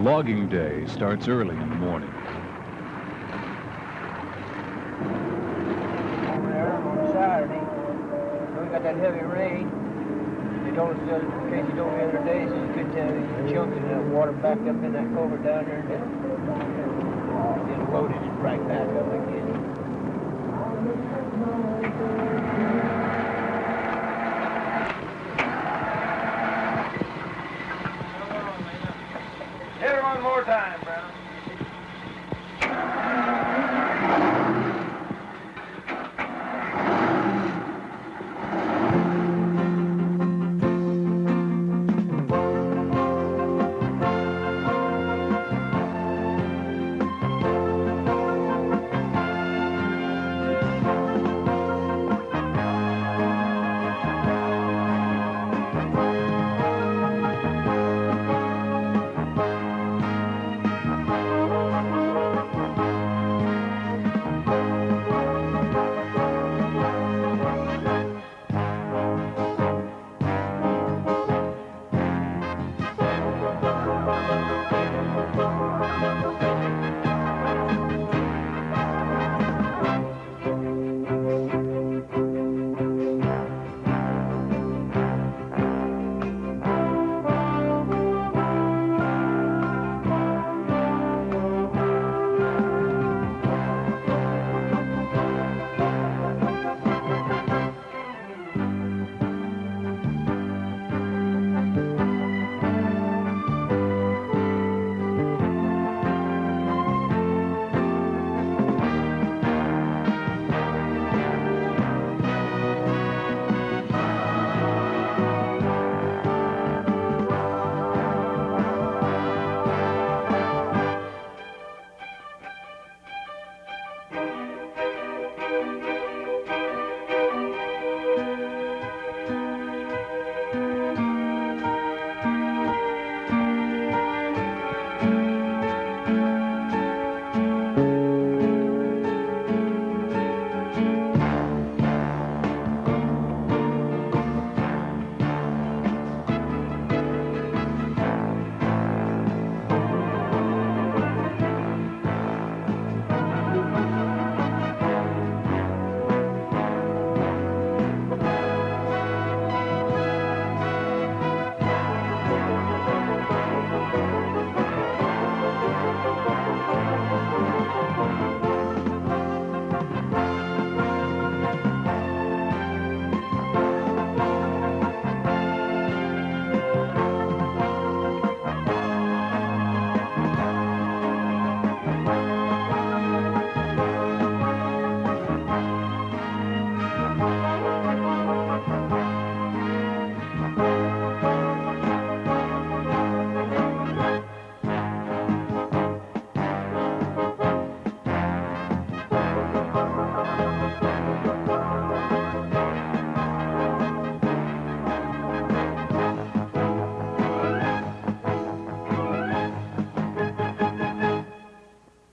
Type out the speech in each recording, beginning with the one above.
Logging day starts early in the morning. Over there on Saturday, we got that heavy rain. They told us in case you told me the other day, so you could tell you chunks of that water backed up in that culvert down there and then loaded it right back up again. Hit her one more time, Brown.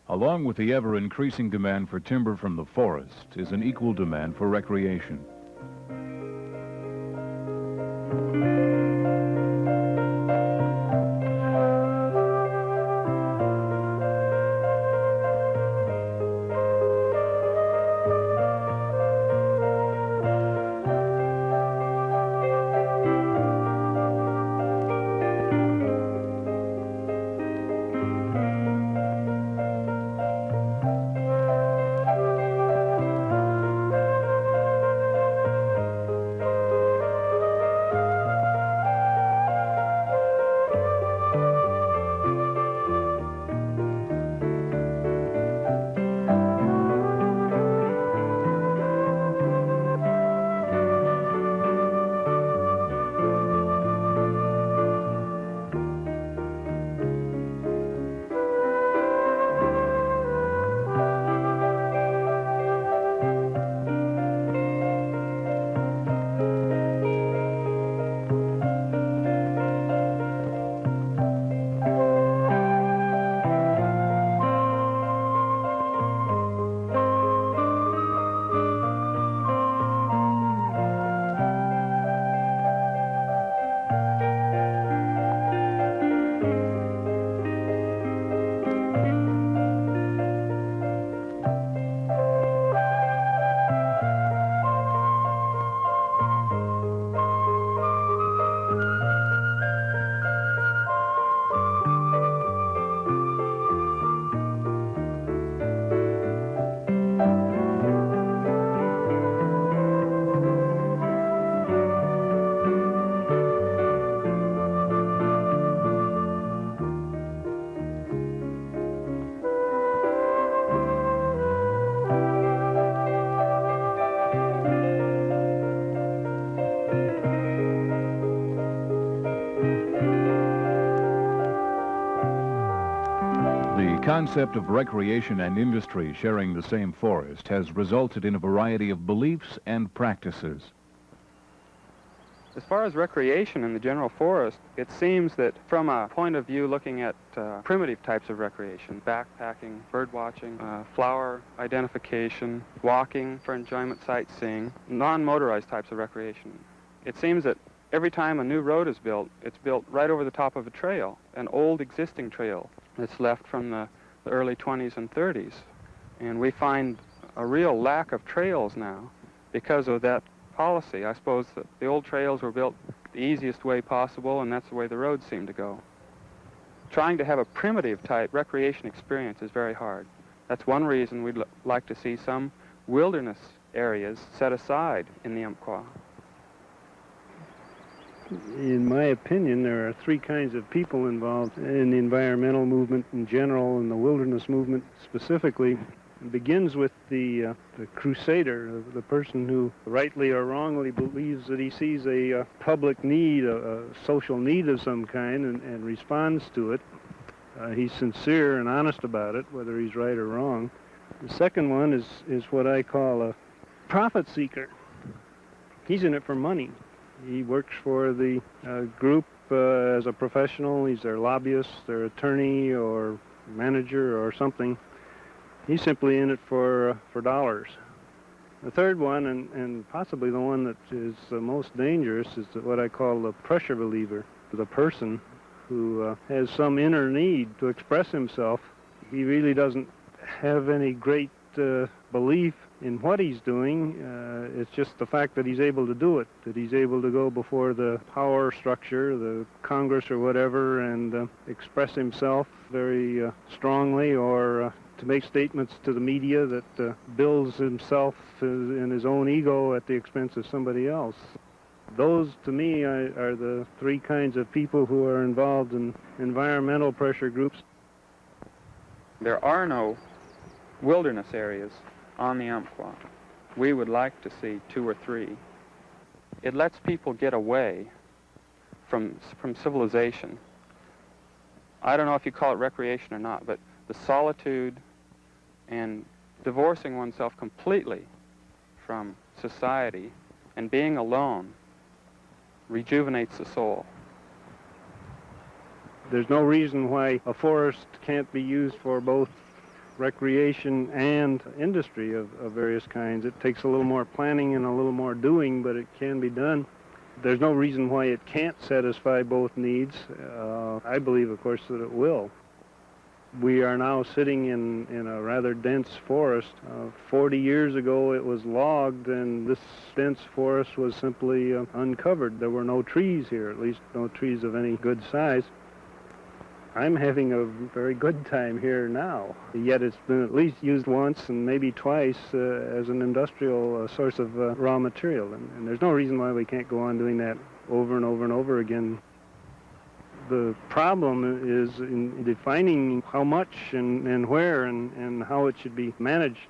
Along with the ever-increasing demand for timber from the forest is an equal demand for recreation. concept of recreation and industry sharing the same forest has resulted in a variety of beliefs and practices. As far as recreation in the general forest, it seems that from a point of view looking at primitive types of recreation, backpacking, bird watching, flower identification, walking for enjoyment, sightseeing, non-motorized types of recreation, it seems that every time a new road is built, it's built right over the top of a trail, an old existing trail that's left from the early 20s and 30s. And we find a real lack of trails now because of that policy. I suppose that the old trails were built the easiest way possible, and that's the way the roads seem to go. Trying to have a primitive type recreation experience is very hard. That's one reason we'd like to see some wilderness areas set aside in the Umpqua. In my opinion, there are three kinds of people involved in the environmental movement in general and the wilderness movement specifically. It begins with the crusader, the person who rightly or wrongly believes that he sees a public need, a social need of some kind, and responds to it. He's sincere and honest about it, whether he's right or wrong. The second one is what I call a profit seeker. He's in it for money. He works for the group as a professional. He's their lobbyist, their attorney, or manager, or something. He's simply in it for dollars. The third one, and possibly the one that is the most dangerous, is what I call the pressure believer. The person who has some inner need to express himself. He really doesn't have any great belief in what he's doing. It's just the fact that he's able to do it, that he's able to go before the power structure, the Congress or whatever, and express himself very strongly, or to make statements to the media that builds himself in his own ego at the expense of somebody else. Those, to me, are the three kinds of people who are involved in environmental pressure groups. There are no wilderness areas on the Umpqua. We would like to see 2 or 3. It lets people get away from civilization. I don't know if you call it recreation or not, but the solitude and divorcing oneself completely from society and being alone rejuvenates the soul. There's no reason why a forest can't be used for both recreation and industry of various kinds. It takes a little more planning and a little more doing, but it can be done. There's no reason why it can't satisfy both needs. I believe, of course, that it will. We are now sitting in a rather dense forest. 40 years ago it was logged, and this dense forest was simply uncovered. There were no trees here, at least no trees of any good size. I'm having a very good time here now, yet it's been at least used once and maybe twice as an industrial source of raw material, and there's no reason why we can't go on doing that over and over and over again. The problem is in defining how much and where and how it should be managed.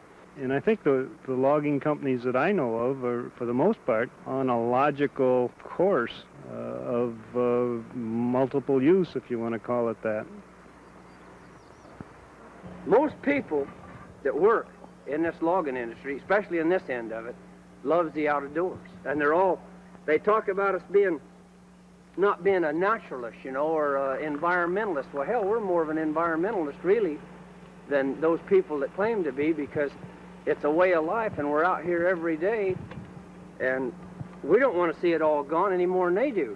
And I think the logging companies that I know of are, for the most part, on a logical course of multiple use, if you want to call it that. Most people that work in this logging industry, especially in this end of it, loves the outdoors. And they talk about us not being a naturalist, or environmentalist. Well, hell, we're more of an environmentalist, really, than those people that claim to be, because it's a way of life, and we're out here every day, and we don't want to see it all gone any more than they do.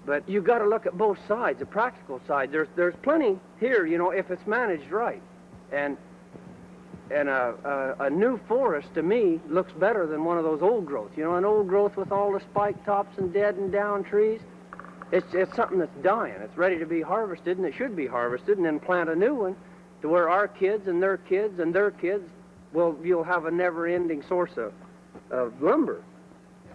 But you've got to look at both sides, the practical side. There's plenty here, if it's managed right. And a new forest, to me, looks better than one of those old growths. An old growth with all the spike tops and dead and down trees. It's something that's dying. It's ready to be harvested, and it should be harvested, and then plant a new one to where our kids and their kids and their kids, you'll have a never-ending source of lumber.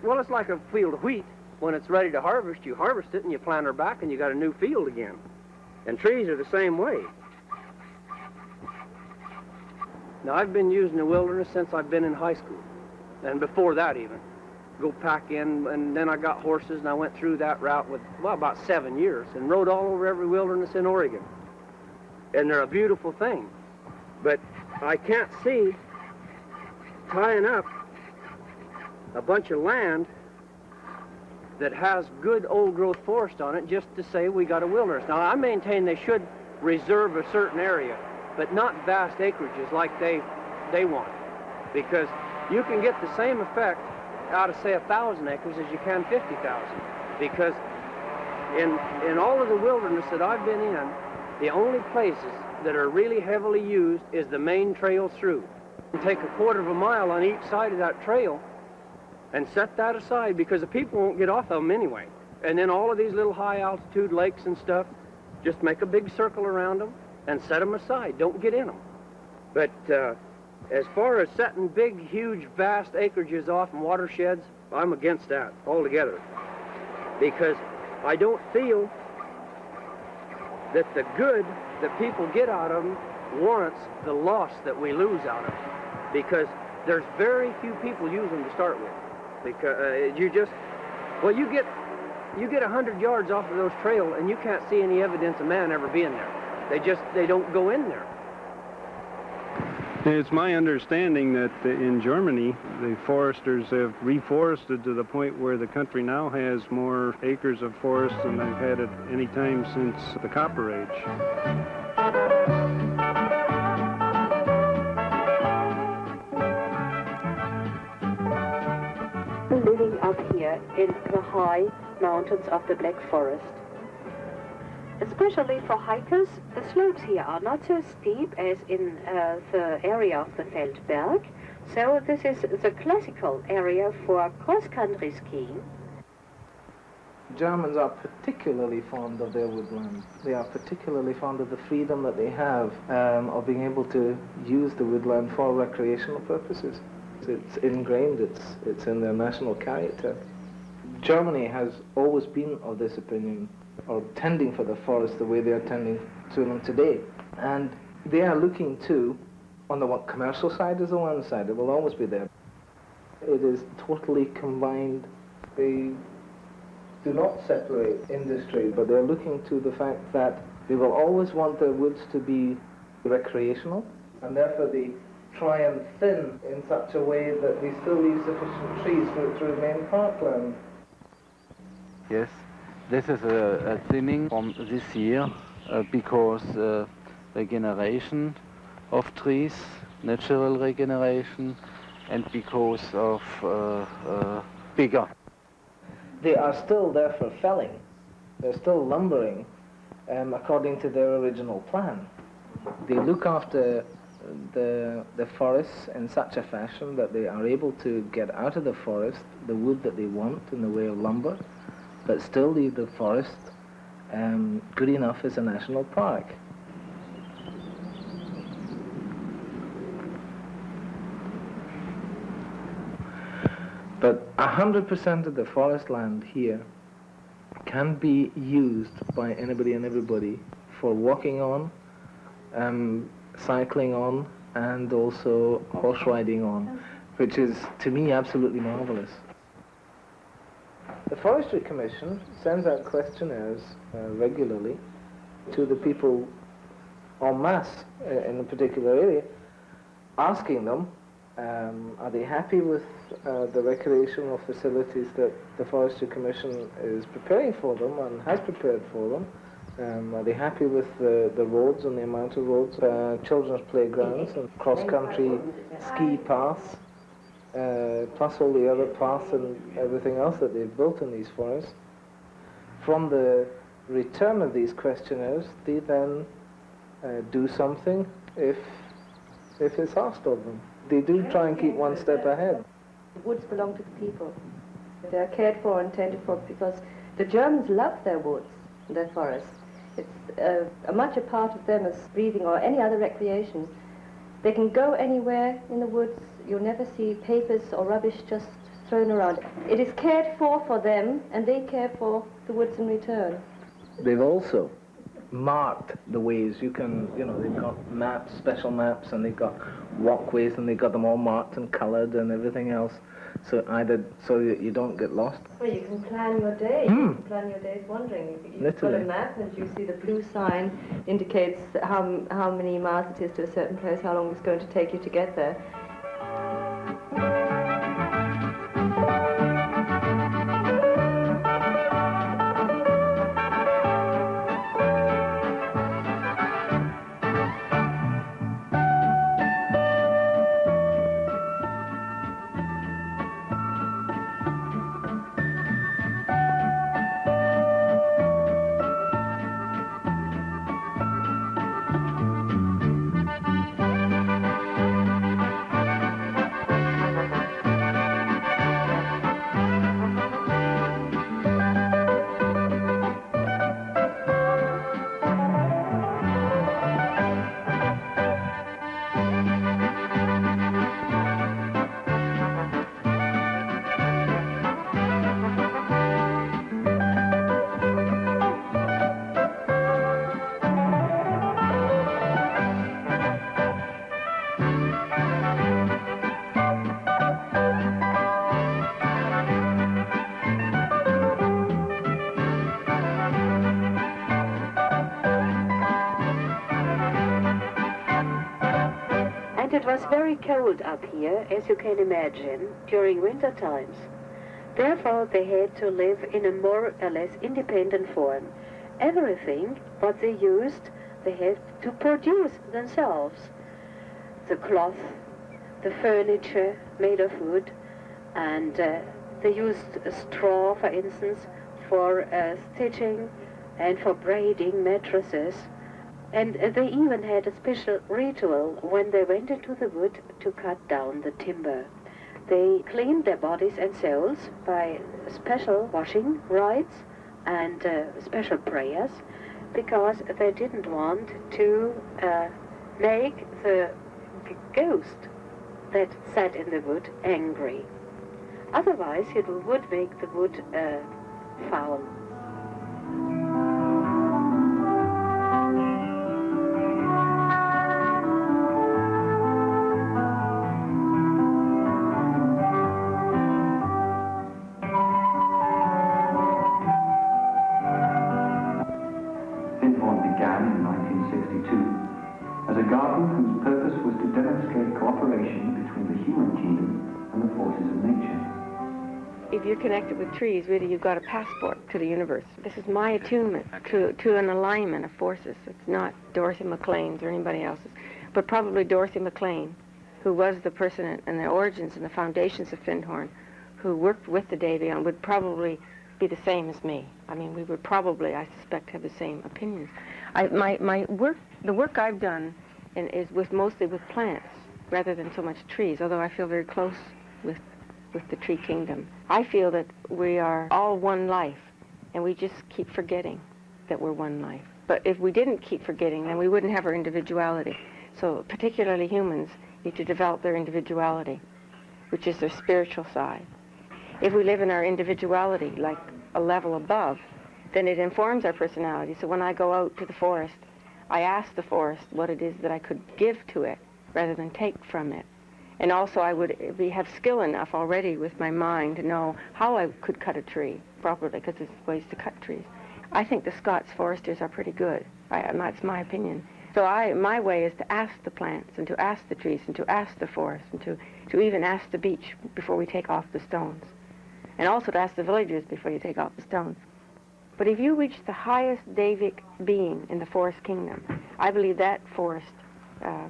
Well, it's like a field of wheat. When it's ready to harvest, you harvest it and you plant her back and you got a new field again. And trees are the same way. Now, I've been using the wilderness since I've been in high school, and before that even. Go pack in, and then I got horses, and I went through that route with, about 7 years, and rode all over every wilderness in Oregon. and they're a beautiful thing. But I can't see tying up a bunch of land that has good old-growth forest on it just to say we got a wilderness. Now, I maintain they should reserve a certain area, but not vast acreages like they want, because you can get the same effect out of, say, 1,000 acres as you can 50,000, because in all of the wilderness that I've been in, the only places that are really heavily used is the main trail through. You take a quarter of a mile on each side of that trail and set that aside, because the people won't get off of them anyway. And then all of these little high-altitude lakes and stuff, just make a big circle around them and set them aside. Don't get in them. But as far as setting big, huge, vast acreages off in watersheds, I'm against that altogether, because I don't feel that the good that people get out of them warrants the loss that we lose out of them, because there's very few people use them to start with. Because you get 100 yards off of those trails and you can't see any evidence of man ever being there. They don't go in there. It's my understanding that in Germany, the foresters have reforested to the point where the country now has more acres of forest than they've had at any time since the Copper Age. Living up here in the high mountains of the Black Forest. Especially for hikers, the slopes here are not so steep as in the area of the Feldberg, so this is the classical area for cross-country skiing. Germans are particularly fond of their woodland. They are particularly fond of the freedom that they have of being able to use the woodland for recreational purposes. It's ingrained, it's in their national character. Germany has always been of this opinion, or tending for the forest the way they are tending to them today. And they are looking to, on the commercial side is the one side, it will always be there. It is totally combined. They do not separate industry, but they're looking to the fact that they will always want their woods to be recreational, and therefore they try and thin in such a way that they still leave sufficient trees for it to remain parkland. Yes, this is a thinning from this year because regeneration of trees, natural regeneration, and because of bigger. They are still there for felling. They're still lumbering according to their original plan. They look after the forests in such a fashion that they are able to get out of the forest the wood that they want in the way of lumber, but still leave the forest good enough as a national park. But 100% of the forest land here can be used by anybody and everybody for walking on, cycling on, and also horse riding on, which is, to me, absolutely marvelous. The Forestry Commission sends out questionnaires regularly to the people en masse in a particular area, asking them, are they happy with the recreational facilities that the Forestry Commission is preparing for them and has prepared for them? Are they happy with the roads and the amount of roads, children's playgrounds and cross-country ski paths, plus all the other paths and everything else that they've built in these forests? From the return of these questionnaires, they then do something if it's asked of them. They do try and keep one step ahead. The woods belong to the people. They are cared for and tended for because the Germans love their woods and their forests. It's much a part of them as breathing or any other recreation. They can go anywhere in the woods. You'll never see papers or rubbish just thrown around. It is cared for them, and they care for the woods in return. They've also marked the ways you can, they've got maps, special maps, and they've got walkways, and they've got them all marked and colored and everything else so that you don't get lost. Well, you can plan your day. You can plan your days wandering. You've got a map, and you see the blue sign indicates how many miles it is to a certain place, how long it's going to take you to get there. It was very cold up here, as you can imagine, during winter times. Therefore, they had to live in a more or less independent form. Everything what they used, they had to produce themselves. The cloth, the furniture made of wood, and they used straw, for instance, for stitching and for braiding mattresses. And they even had a special ritual when they went into the wood to cut down the timber. They cleaned their bodies and souls by special washing rites and special prayers, because they didn't want to make the ghost that sat in the wood angry. Otherwise it would make the wood foul. As a garden whose purpose was to demonstrate cooperation between the human kingdom and the forces of nature. If you're connected with trees, really you've got a passport to the universe. This is my attunement to an alignment of forces. It's not Dorothy McLean's or anybody else's, but probably Dorothy McLean, who was the person in the origins and the foundations of Findhorn, who worked with the Davion, would probably be the same as me. I mean, we would probably, I suspect, have the same opinions. The work I've done is mostly with plants rather than so much trees, although I feel very close with the tree kingdom. I feel that we are all one life, and we just keep forgetting that we're one life. But if we didn't keep forgetting, then we wouldn't have our individuality. So particularly humans need to develop their individuality, which is their spiritual side. If we live in our individuality like a level above, then it informs our personality. So when I go out to the forest, I ask the forest what it is that I could give to it rather than take from it. And also I would have skill enough already with my mind to know how I could cut a tree properly, because there's ways to cut trees. I think the Scots foresters are pretty good. That's my opinion. So my way is to ask the plants and to ask the trees and to ask the forest and to even ask the beach before we take off the stones. And also to ask the villagers before you take off the stones. But if you reach the highest Davic being in the forest kingdom, I believe that forest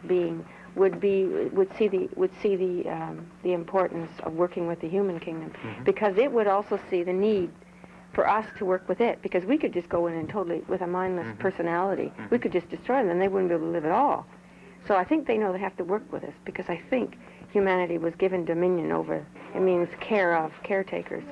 being would see the importance of working with the human kingdom, because it would also see the need for us to work with it, because we could just go in and totally, with a mindless personality, we could just destroy them and they wouldn't be able to live at all. So I think they know they have to work with us, because I think humanity was given dominion over, it means caretakers.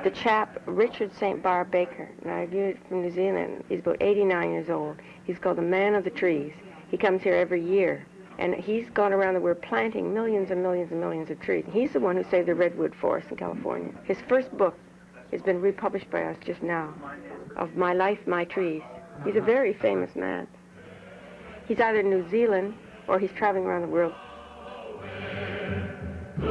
The chap, Richard St. Barr Baker, now he's from New Zealand, he's about 89 years old. He's called the Man of the Trees. He comes here every year, and he's gone around the world planting millions and millions and millions of trees. He's the one who saved the redwood forest in California. His first book has been republished by us just now, of My Life, My Trees. He's a very famous man. He's either in New Zealand or he's traveling around the world. I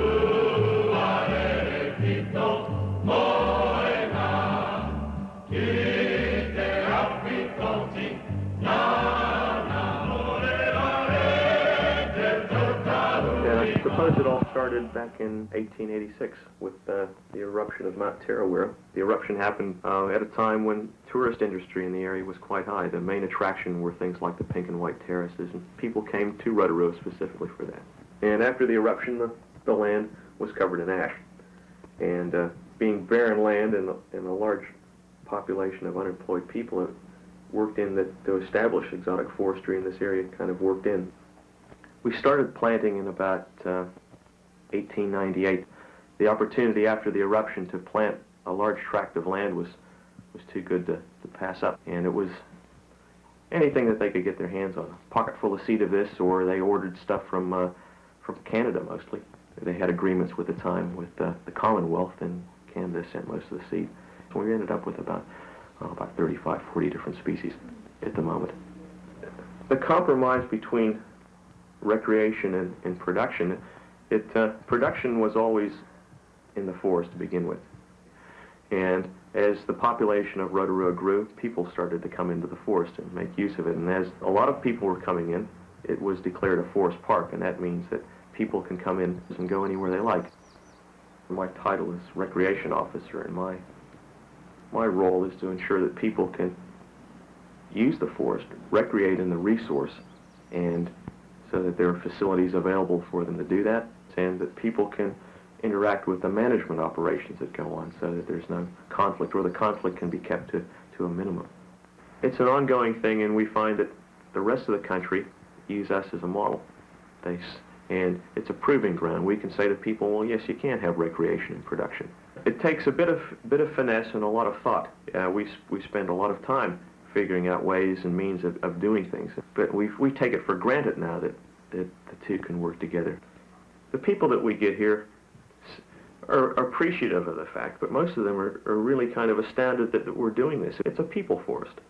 suppose it all started back in 1886 with the eruption of Mount Tarawera. The eruption happened at a time when tourist industry in the area was quite high. The main attraction were things like the pink and white terraces, and people came to Rotorua specifically for that. And after the eruption, the land was covered in ash. And being barren land and a large population of unemployed people, it worked in that to establish exotic forestry in this area kind of worked in. We started planting in about 1898. The opportunity after the eruption to plant a large tract of land was too good to pass up. And it was anything that they could get their hands on. A pocket full of seed of this, or they ordered stuff from Canada mostly. They had agreements with the time with the Commonwealth, and Canada sent most of the seed. So we ended up with about 35, 40 different species at the moment. The compromise between recreation and production, production was always in the forest to begin with. And as the population of Rotorua grew, people started to come into the forest and make use of it. And as a lot of people were coming in, it was declared a forest park, and that means that people can come in and go anywhere they like. My title is recreation officer, and my role is to ensure that people can use the forest, recreate in the resource, and so that there are facilities available for them to do that, and that people can interact with the management operations that go on so that there's no conflict, or the conflict can be kept to a minimum. It's an ongoing thing, and we find that the rest of the country use us as a model. And it's a proving ground. We can say to people, well, yes, you can have recreation and production. It takes a bit of finesse and a lot of thought. We spend a lot of time figuring out ways and means of doing things. But we take it for granted now that the two can work together. The people that we get here are appreciative of the fact, but most of them are really kind of astounded that we're doing this. It's a people forest.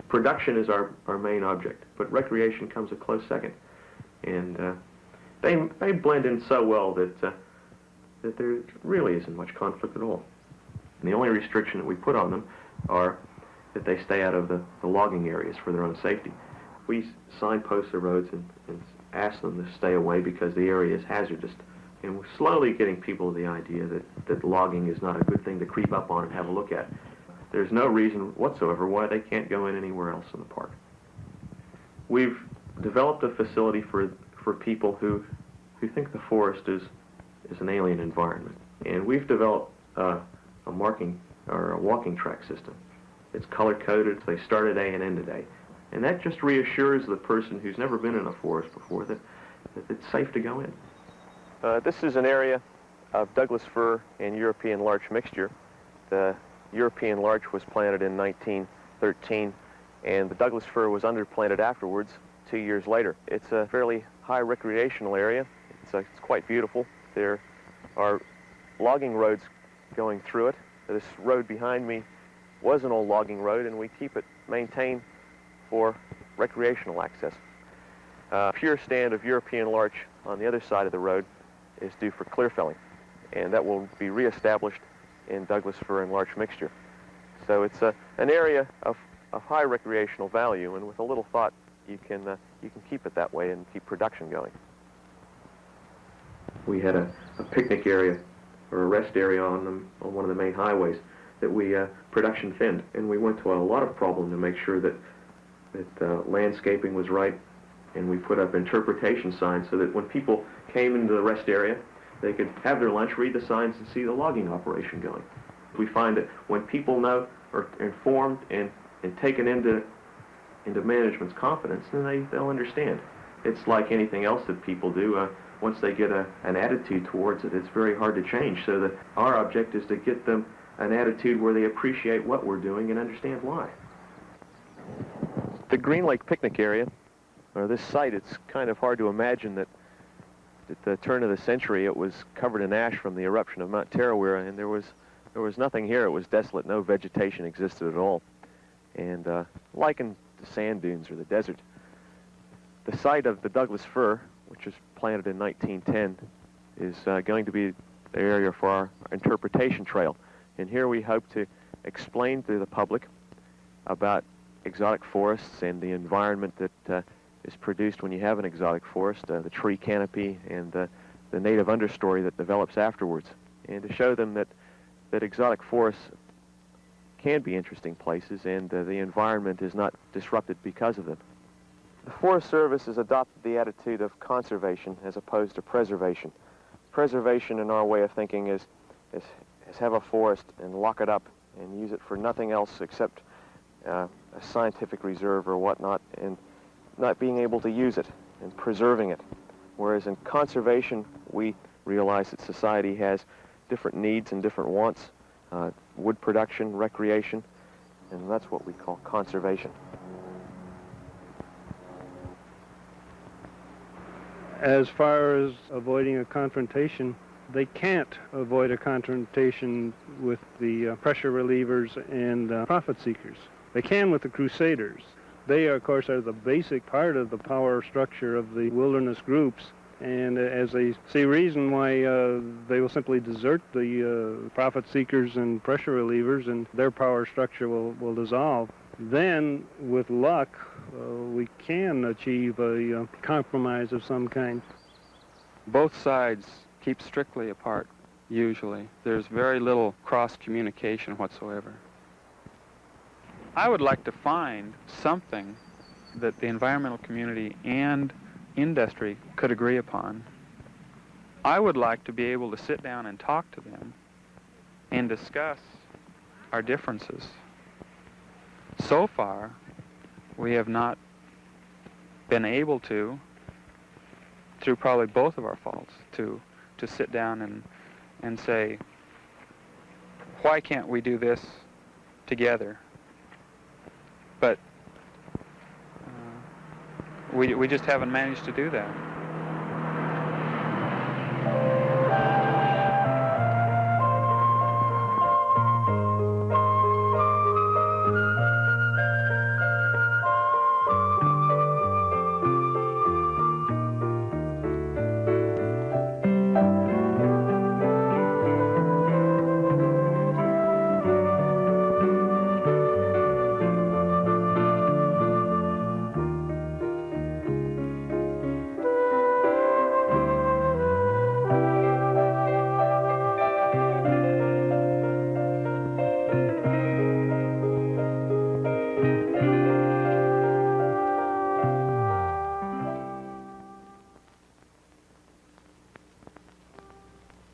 Production is our main object, but recreation comes a close second. And they blend in so well that there really isn't much conflict at all. And the only restriction that we put on them are that they stay out of the logging areas for their own safety. We signpost the roads and ask them to stay away because the area is hazardous. And we're slowly getting people the idea that logging is not a good thing to creep up on and have a look at. There's no reason whatsoever why they can't go in anywhere else in the park. We've developed a facility for people who think the forest is an alien environment. And we've developed a marking or a walking track system. It's color-coded. They start at A and end at A. And that just reassures the person who's never been in a forest before that it's safe to go in. This is an area of Douglas fir and European larch mixture. The European larch was planted in 1913, and the Douglas fir was underplanted afterwards 2 years later. It's a fairly high recreational area. It's quite beautiful. There are logging roads going through it. This road behind me was an old logging road, and we keep it maintained for recreational access. A pure stand of European larch on the other side of the road is due for clear felling, and that will be reestablished in Douglas fir and larch mixture. So it's an area of high recreational value, and with a little thought you can keep it that way and keep production going. We had a picnic area or a rest area on one of the main highways that we production thinned, and we went to a lot of problem to make sure that landscaping was right, and we put up interpretation signs so that when people came into the rest area, they could have their lunch, read the signs, and see the logging operation going. We find that when people know, are informed and taken into management's confidence, then they'll understand. It's like anything else that people do. Once they get an attitude towards it, it's very hard to change. So that our object is to get them an attitude where they appreciate what we're doing and understand why. The Green Lake picnic area, or this site, it's kind of hard to imagine that at the turn of the century it was covered in ash from the eruption of Mount Tarawera, and there was nothing here. It was desolate. No vegetation existed at all. And likened to sand dunes or the desert. The site of the Douglas fir, which was planted in 1910, is going to be the area for our interpretation trail. And here we hope to explain to the public about exotic forests and the environment that is produced when you have an exotic forest, the tree canopy and the native understory that develops afterwards, and to show them that exotic forests can be interesting places and the environment is not disrupted because of them. The Forest Service has adopted the attitude of conservation as opposed to preservation. Preservation, in our way of thinking, is have a forest and lock it up and use it for nothing else except a scientific reserve or whatnot, and not being able to use it and preserving it. Whereas in conservation, we realize that society has different needs and different wants, wood production, recreation, and that's what we call conservation. As far as avoiding a confrontation, they can't avoid a confrontation with the pressure relievers and profit seekers. They can with the crusaders. They, of course, are the basic part of the power structure of the wilderness groups, and as they see reason why they will simply desert the profit seekers and pressure relievers, and their power structure will dissolve. Then, with luck, we can achieve a compromise of some kind. Both sides keep strictly apart, usually. There's very little cross-communication whatsoever. I would like to find something that the environmental community and industry could agree upon. I would like to be able to sit down and talk to them and discuss our differences. So far, we have not been able to, through probably both of our faults, to sit down and say, why can't we do this together? But we just haven't managed to do that.